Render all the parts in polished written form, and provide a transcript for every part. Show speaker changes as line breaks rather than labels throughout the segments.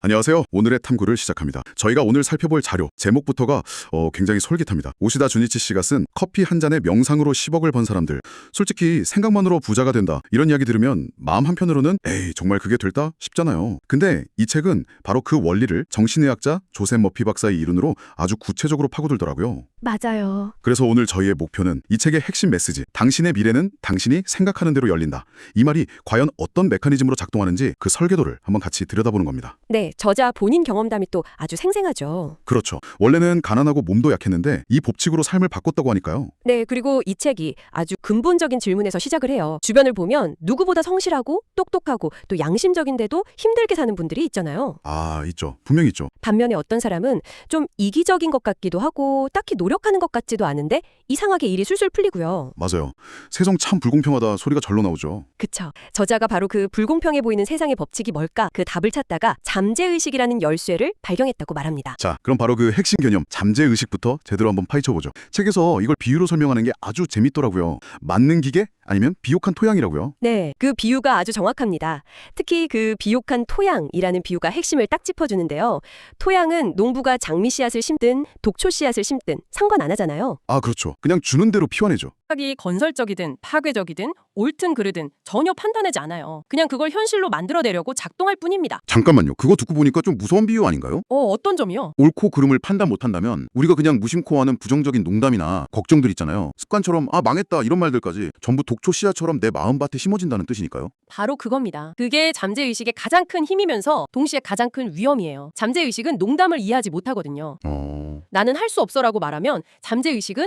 안녕하세요. 오늘의 탐구를 시작합니다. 저희가 오늘 살펴볼 자료, 제목부터가 굉장히 솔깃합니다. 오시다 주니치 씨가 쓴 커피 한 잔에 명상으로 10억을 번 사람들. 솔직히 생각만으로 부자가 된다. 이런 이야기 들으면 마음 한편으로는 에이 정말 그게 될까 싶잖아요. 근데 이 책은 바로 그 원리를 정신의학자 조셉 머피 박사의 이론으로 아주 구체적으로 파고들더라고요.
맞아요.
그래서 오늘 저희의 목표는 이 책의 핵심 메시지, 당신의 미래는 당신이 생각하는 대로 열린다. 이 말이 과연 어떤 메커니즘으로 작동하는지 그 설계도를 한번 같이 들여다보는 겁니다.
네, 저자 본인 경험담이 또 아주 생생하죠.
그렇죠. 원래는 가난하고 몸도 약했는데 이 법칙으로 삶을 바꿨다고 하니까요.
네, 그리고 이 책이 아주 근본적인 질문에서 시작을 해요. 주변을 보면 누구보다 성실하고 똑똑하고 또 양심적인데도 힘들게 사는 분들이 있잖아요.
아, 있죠. 분명히 있죠.
반면에 어떤 사람은 좀 이기적인 것 같기도 하고 딱히 노력하는 것 같지도 않은데 이상하게 일이 술술 풀리고요.
맞아요. 세상 참 불공평하다 소리가 절로 나오죠.
그쵸. 저자가 바로 그 불공평해 보이는 세상의 법칙이 뭘까 그 답을 찾다가 잠재의식이라는 열쇠를 발견했다고 말합니다.
자, 그럼 바로 그 핵심 개념 잠재의식부터 제대로 한번 파헤쳐보죠. 책에서 이걸 비유로 설명하는 게 아주 재밌더라고요. 맞는 기계? 아니면 비옥한 토양이라고요.
네, 그 비유가 아주 정확합니다. 특히 그 비옥한 토양이라는 비유가 핵심을 딱 짚어주는데요. 토양은 농부가 장미 씨앗을 심든 독초 씨앗을 심든 상관 안 하잖아요.
아, 그렇죠. 그냥 주는 대로 피워내죠.
생각이 건설적이든 파괴적이든 옳든 그르든 전혀 판단하지 않아요. 그냥 그걸 현실로 만들어내려고 작동할 뿐입니다.
잠깐만요. 그거 듣고 보니까 좀 무서운 비유 아닌가요?
어떤 점이요?
옳고 그름을 판단 못한다면 우리가 그냥 무심코 하는 부정적인 농담이나 걱정들 있잖아요. 습관처럼 아 망했다 이런 말들까지 전부 독초 씨앗처럼 내 마음밭에 심어진다는 뜻이니까요.
바로 그겁니다. 그게 잠재의식의 가장 큰 힘이면서 동시에 가장 큰 위험이에요. 잠재의식은 농담을 이해하지 못하거든요. 나는 할 수 없어라고 말하면 잠재의식은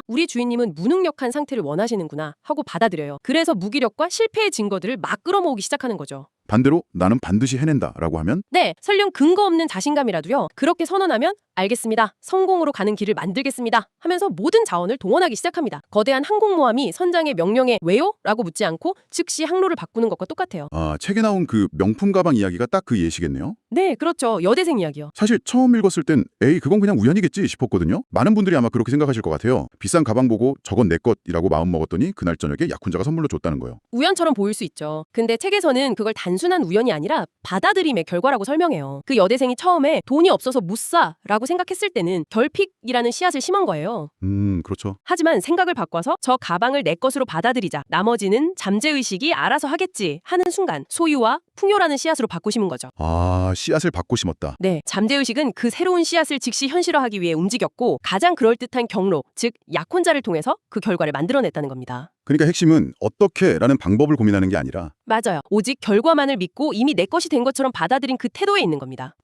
우리 주인님은 무능력한 상태를 원하시는구나 하고 받아들여요. 그래서 무기력과 실패의 증거들을 막 끌어모으기 시작하는 거죠.
반대로 나는 반드시 해낸다라고 하면
네, 설령 근거 없는 자신감이라도요. 그렇게 선언하면 알겠습니다. 성공으로 가는 길을 만들겠습니다. 하면서 모든 자원을 동원하기 시작합니다. 거대한 항공모함이 선장의 명령에 왜요? 라고 묻지 않고 즉시 항로를 바꾸는 것과 똑같아요.
아, 책에 나온 그 명품 가방 이야기가 딱 그 예시겠네요.
네, 그렇죠. 여대생 이야기요.
사실 처음 읽었을 땐 에이 그건 그냥 우연이겠지 싶었거든요. 많은 분들이 아마 그렇게 생각하실 것 같아요. 비싼 가방 보고 저건 내 것이라고 마음먹었더니 그날 저녁에 약혼자가 선물로 줬다는 거예요.
우연처럼 보일 수 있죠. 근데 책에서는 그걸 단순한 우연이 아니라 받아들임의 결과라고 설명해요. 그 여대생이 처음에 돈이 없어서 못 사라고 생각했을 때는 결핍이라는 씨앗을 심은 거예요.
그렇죠.
하지만 생각을 바꿔서 저 가방을 내 것으로 받아들이자 나머지는 잠재의식이 알아서 하겠지 하는 순간 소유와 풍요라는 씨앗으로 바꾸심은 거죠.
아, 씨앗을 받고 심었다.
네, 잠재의식은 그 새로운 씨앗을 즉시 현실화하기 위해 움직였고 가장 그럴듯한 경로, 즉 약혼자를 통해서 그 결과를 만들어냈다는 겁니다.
그러니까 핵심은 어떻게라는 방법을 고민하는 게 아니라
맞아요. 오직 결과만을 믿고 이미 내 것이 된 것처럼 받아들인 그 태도에 있는 겁니다.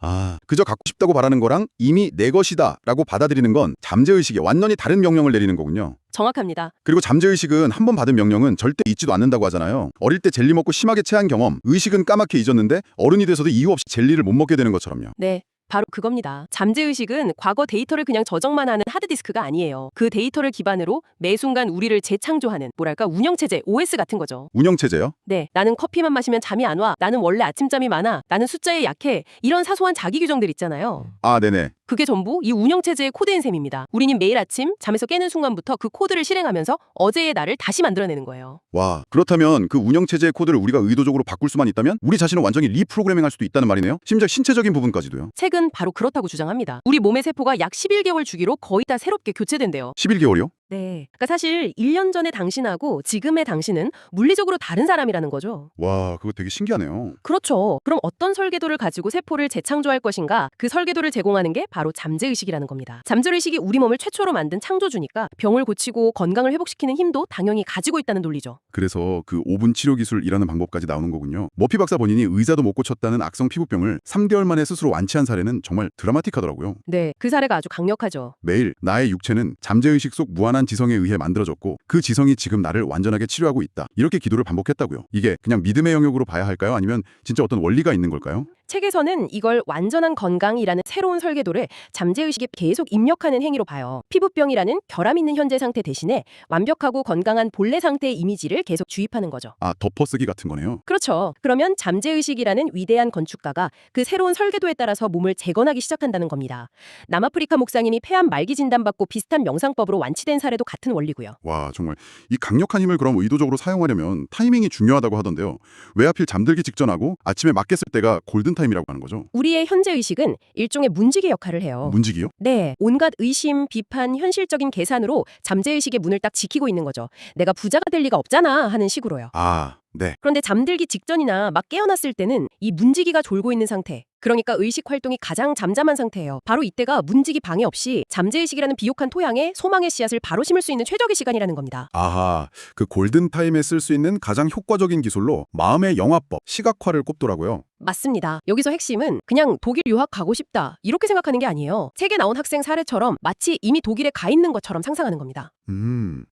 그저 갖고 싶다고 바라는 거랑 이미 내 것이다 라고 받아들이는 건 잠재의식에 완전히 다른 명령을 내리는 거군요.
정확합니다.
그리고 잠재의식은 한 번 받은 명령은 절대 잊지도 않는다고 하잖아요. 어릴 때 젤리 먹고 심하게 체한 경험, 의식은 까맣게 잊었는데 어른이 돼서도 이유 없이 젤리를 못 먹게 되는 것처럼요.
네. 바로 그겁니다. 잠재의식은 과거 데이터를 그냥 저장만 하는 하드디스크가 아니에요. 그 데이터를 기반으로 매 순간 우리를 재창조하는 운영체제, OS 같은 거죠.
운영체제요?
네, 나는 커피만 마시면 잠이 안 와. 나는 원래 아침잠이 많아. 나는 숫자에 약해. 이런 사소한 자기 규정들 있잖아요.
아, 네네.
그게 전부 이 운영체제의 코드인 셈입니다. 우리는 매일 아침 잠에서 깨는 순간부터 그 코드를 실행하면서 어제의 나를 다시 만들어내는 거예요.
와, 그렇다면 그 운영체제의 코드를 우리가 의도적으로 바꿀 수만 있다면 우리 자신을 완전히 리프로그래밍할 수도 있다는 말이네요. 심지어 신체적인 부분까지도요.
책은 바로 그렇다고 주장합니다. 우리 몸의 세포가 약 11개월 주기로 거의 다 새롭게 교체된대요.
11개월이요?
네. 그러니까 사실 1년 전의 당신하고 지금의 당신은 물리적으로 다른 사람이라는 거죠.
와, 그거 되게 신기하네요.
그렇죠. 그럼 어떤 설계도를 가지고 세포를 재창조할 것인가? 그 설계도를 제공하는 게 바로 잠재의식이라는 겁니다. 잠재의식이 우리 몸을 최초로 만든 창조주니까 병을 고치고 건강을 회복시키는 힘도 당연히 가지고 있다는 논리죠.
그래서 그 5분 치료 기술이라는 방법까지 나오는 거군요. 머피 박사 본인이 의사도 못 고쳤다는 악성 피부병을 3개월 만에 스스로 완치한 사례는 정말 드라마틱하더라고요.
네. 그 사례가 아주 강력하죠.
매일 나의 육체는 잠재의식 속 무한한 지성에 의해 만들어졌고 그 지성이 지금 나를 완전하게 치료하고 있다. 이렇게 기도를 반복했다고요. 이게 그냥 믿음의 영역으로 봐야 할까요? 아니면 진짜 어떤 원리가 있는 걸까요?
책에서는 이걸 완전한 건강이라는 새로운 설계도를 잠재의식에 계속 입력하는 행위로 봐요. 피부병이라는 결함 있는 현재 상태 대신에 완벽하고 건강한 본래 상태의 이미지를 계속 주입하는 거죠.
아, 덮어쓰기 같은 거네요.
그렇죠. 그러면 잠재의식이라는 위대한 건축가가 그 새로운 설계도에 따라서 몸을 재건하기 시작한다는 겁니다. 남아프리카 목사님이 폐암 말기 진단받고 비슷한 명상법으로 완치된 사례도 같은 원리고요.
와, 정말 이 강력한 힘을 그럼 의도적으로 사용하려면 타이밍이 중요하다고 하던데요. 왜 하필 잠들기 직전하고 아침에 막 깼을 때가 골든 타임이라고 하는 거죠.
우리의 현재 의식은 일종의 문지기 역할을 해요.
문지기요?
네, 온갖 의심, 비판, 현실적인 계산으로 잠재의식의 문을 딱 지키고 있는 거죠. 내가 부자가 될 리가 없잖아 하는 식으로요.
아, 네.
그런데 잠들기 직전이나 막 깨어났을 때는 이 문지기가 졸고 있는 상태, 그러니까 의식 활동이 가장 잠잠한 상태예요. 바로 이때가 문지기 방해 없이 잠재의식이라는 비옥한 토양에 소망의 씨앗을 바로 심을 수 있는 최적의 시간이라는 겁니다.
아하, 그 골든타임에 쓸 수 있는 가장 효과적인 기술로 마음의 영화법, 시각화를 꼽더라고요.
맞습니다. 여기서 핵심은 그냥 독일 유학 가고 싶다 이렇게 생각하는 게 아니에요. 책에 나온 학생 사례처럼 마치 이미 독일에 가 있는 것처럼 상상하는 겁니다.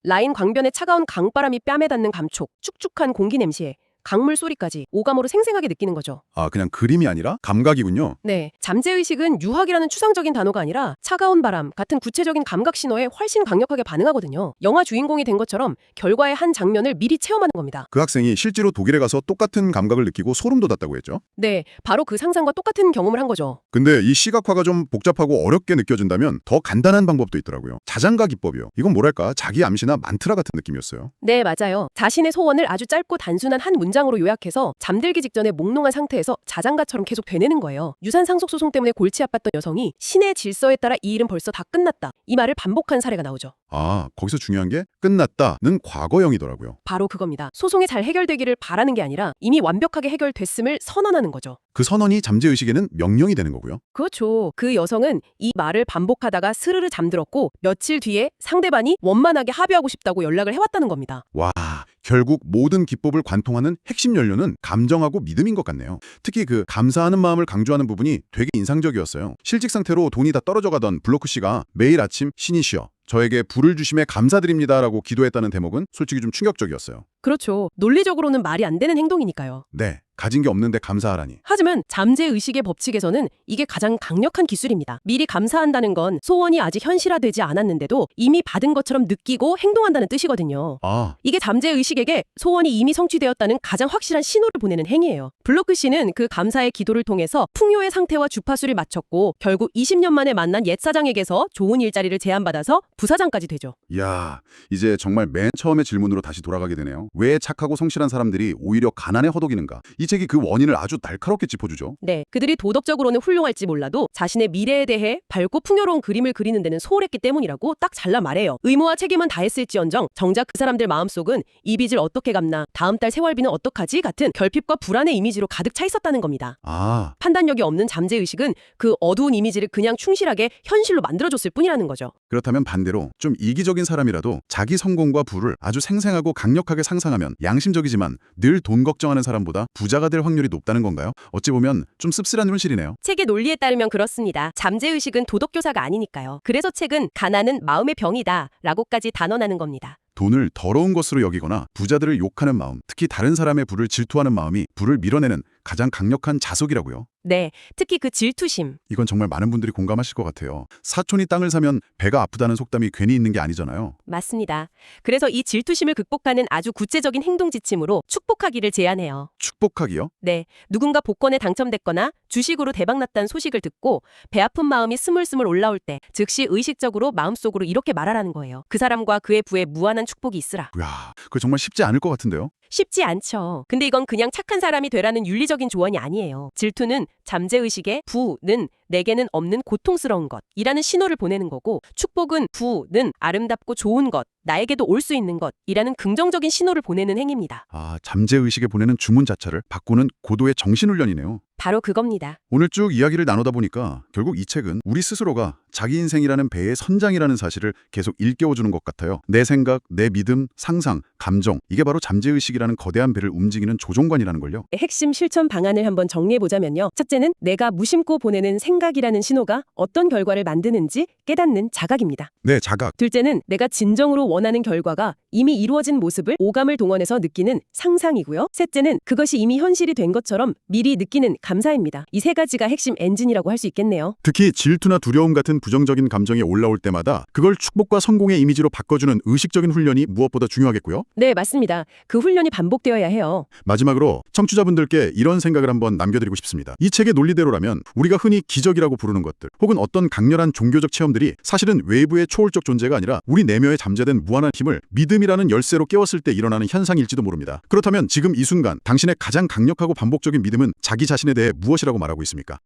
라인 광변의 차가운 강바람이 뺨에 닿는 감촉, 축축한 공기 냄새, 강물 소리까지 오감으로 생생하게 느끼는 거죠.
아, 그냥 그림이 아니라 감각이군요.
네, 잠재의식은 유학이라는 추상적인 단어가 아니라 차가운 바람 같은 구체적인 감각 신호에 훨씬 강력하게 반응하거든요. 영화 주인공이 된 것처럼 결과의 한 장면을 미리 체험하는 겁니다.
그 학생이 실제로 독일에 가서 똑같은 감각을 느끼고 소름 돋았다고 했죠?
네, 바로 그 상상과 똑같은 경험을 한 거죠.
근데 이 시각화가 좀 복잡하고 어렵게 느껴진다면 더 간단한 방법도 있더라고요. 자장가 기법이요. 이건 뭐랄까 자기 암시나 만트라 같은 느낌이었어요.
네, 맞아요. 자신의 소원을 아주 짧고 단순한 한 문장으로 요약해서 잠들기 직전에 몽롱한 상태에서 자장가처럼 계속 되뇌는 거예요. 유산 상속 소송 때문에 골치 아팠던 여성이 신의 질서에 따라 이 일은 벌써 다 끝났다. 이 말을 반복한 사례가 나오죠.
아, 거기서 중요한 게 끝났다는 과거형이더라고요.
바로 그겁니다. 소송이 잘 해결되기를 바라는 게 아니라 이미 완벽하게 해결됐음을 선언하는 거죠.
그 선언이 잠재의식에는 명령이 되는 거고요.
그렇죠. 그 여성은 이 말을 반복하다가 스르르 잠들었고 며칠 뒤에 상대방이 원만하게 합의하고 싶다고 연락을 해왔다는 겁니다.
와, 결국 모든 기법을 관통하는 핵심 연료는 감정하고 믿음인 것 같네요. 특히 그 감사하는 마음을 강조하는 부분이 되게 인상적이었어요. 실직 상태로 돈이 다 떨어져 가던 블로크 씨가 매일 아침 신이시여 저에게 부를 주심에 감사드립니다라고 기도했다는 대목은 솔직히 좀 충격적이었어요.
그렇죠. 논리적으로는 말이 안 되는 행동이니까요.
네, 가진 게 없는데 감사하라니.
하지만 잠재의식의 법칙에서는 이게 가장 강력한 기술입니다. 미리 감사한다는 건 소원이 아직 현실화되지 않았는데도 이미 받은 것처럼 느끼고 행동한다는 뜻이거든요.
아,
이게 잠재의식에게 소원이 이미 성취되었다는 가장 확실한 신호를 보내는 행위예요. 블로크 씨는 그 감사의 기도를 통해서 풍요의 상태와 주파수를 맞췄고 결국 20년 만에 만난 옛 사장에게서 좋은 일자리를 제안받아서 부사장까지 되죠.
이야, 이제 정말 맨 처음의 질문으로 다시 돌아가게 되네요. 왜 착하고 성실한 사람들이 오히려 가난에 허덕이는가? 이 책이 그 원인을 아주 날카롭게 짚어주죠.
네, 그들이 도덕적으로는 훌륭할지 몰라도 자신의 미래에 대해 밝고 풍요로운 그림을 그리는 데는 소홀했기 때문이라고 딱 잘라 말해요. 의무와 책임은 다했을지언정 정작 그 사람들 마음속은 이 빚을 어떻게 갚나, 다음 달 생활비는 어떡하지 같은 결핍과 불안의 이미지로 가득 차 있었다는 겁니다.
아,
판단력이 없는 잠재의식은 그 어두운 이미지를 그냥 충실하게 현실로 만들어줬을 뿐이라는 거죠.
그렇다면 반대로 좀 이기적인 사람이라도 자기 성공과 부를 아주 생생하고 강력하게 상상하면 양심적이지만 늘 돈 걱정하는 사람보다 부자가 될 확률이 높다는 건가요? 어찌 보면 좀 씁쓸한 현실이네요.
책의 논리에 따르면 그렇습니다. 잠재의식은 도덕교사가 아니니까요. 그래서 책은 가난은 마음의 병이다 라고까지 단언하는 겁니다.
돈을 더러운 것으로 여기거나 부자들을 욕하는 마음, 특히 다른 사람의 부를 질투하는 마음이 부를 밀어내는 가장 강력한 자석이라고요.
네, 특히 그 질투심.
이건 정말 많은 분들이 공감하실 것 같아요. 사촌이 땅을 사면 배가 아프다는 속담이 괜히 있는 게 아니잖아요.
맞습니다. 그래서 이 질투심을 극복하는 아주 구체적인 행동 지침으로 축복하기를 제안해요.
축복하기요?
네, 누군가 복권에 당첨됐거나 주식으로 대박났다는 소식을 듣고 배 아픈 마음이 스물스물 올라올 때 즉시 의식적으로 마음속으로 이렇게 말하라는 거예요. 그 사람과 그의 부에 무한한 축복이 있으라.
이야, 그거 정말 쉽지 않을 것 같은데요.
쉽지 않죠. 근데 이건 그냥 착한 사람이 되라는 윤리적인 조언이 아니에요. 질투는 잠재의식의 부는 내게는 없는 고통스러운 것이라는 신호를 보내는 거고, 축복은 부는 아름답고 좋은 것, 나에게도 올 수 있는 것이라는 긍정적인 신호를 보내는 행위입니다.
아, 잠재의식에 보내는 주문 자체를 바꾸는 고도의 정신훈련이네요.
바로 그겁니다.
오늘 쭉 이야기를 나누다 보니까 결국 이 책은 우리 스스로가 자기 인생이라는 배의 선장이라는 사실을 계속 일깨워주는 것 같아요. 내 생각, 내 믿음, 상상, 감정, 이게 바로 잠재의식이라는 거대한 배를 움직이는 조종관이라는 걸요.
핵심 실천 방안을 한번 정리해보자면요. 첫째는 내가 무심코 보내는 생각이라는 신호가 어떤 결과를 만드는지 깨닫는 자각입니다.
네, 자각.
둘째는 내가 진정으로 원하는 결과가 이미 이루어진 모습을 오감을 동원해서 느끼는 상상이고요. 셋째는 그것이 이미 현실이 된 것처럼 미리 느끼는 감사입니다. 이 세 가지가 핵심 엔진이라고 할 수 있겠네요.
특히 질투나 두려움 같은 부정적인 감정이 올라올 때마다 그걸 축복과 성공의 이미지로 바꿔주는 의식적인 훈련이 무엇보다 중요하겠고요.
네, 맞습니다. 그 훈련이 반복되어야 해요.
마지막으로 청취자분들께 이런 생각을 한번 남겨드리고 싶습니다. 이 책의 논리대로라면 우리가 흔히 기적 기적이라고 부르는 것들, 혹은 어떤 강렬한 종교적 체험들이 사실은 외부의 초월적 존재가 아니라 우리 내면에 잠재된 무한한 힘을 믿음이라는 열쇠로 깨웠을 때 일어나는 현상일지도 모릅니다. 그렇다면 지금 이 순간 당신의 가장 강력하고 반복적인 믿음은 자기 자신에 대해 무엇이라고 말하고 있습니까?